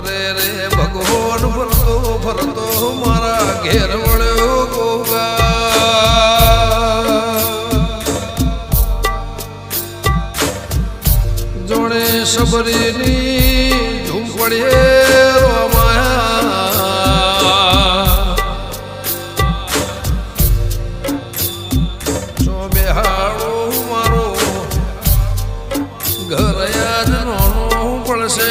અરે રે ભગવાન ફરતો ફરતો મારા ઘેર વળ્યો ગોગા જોડે સબરીની ઝૂંપડીએ રોમાયા સો બેહાડો મારો ઘર યાદ નોનું પડશે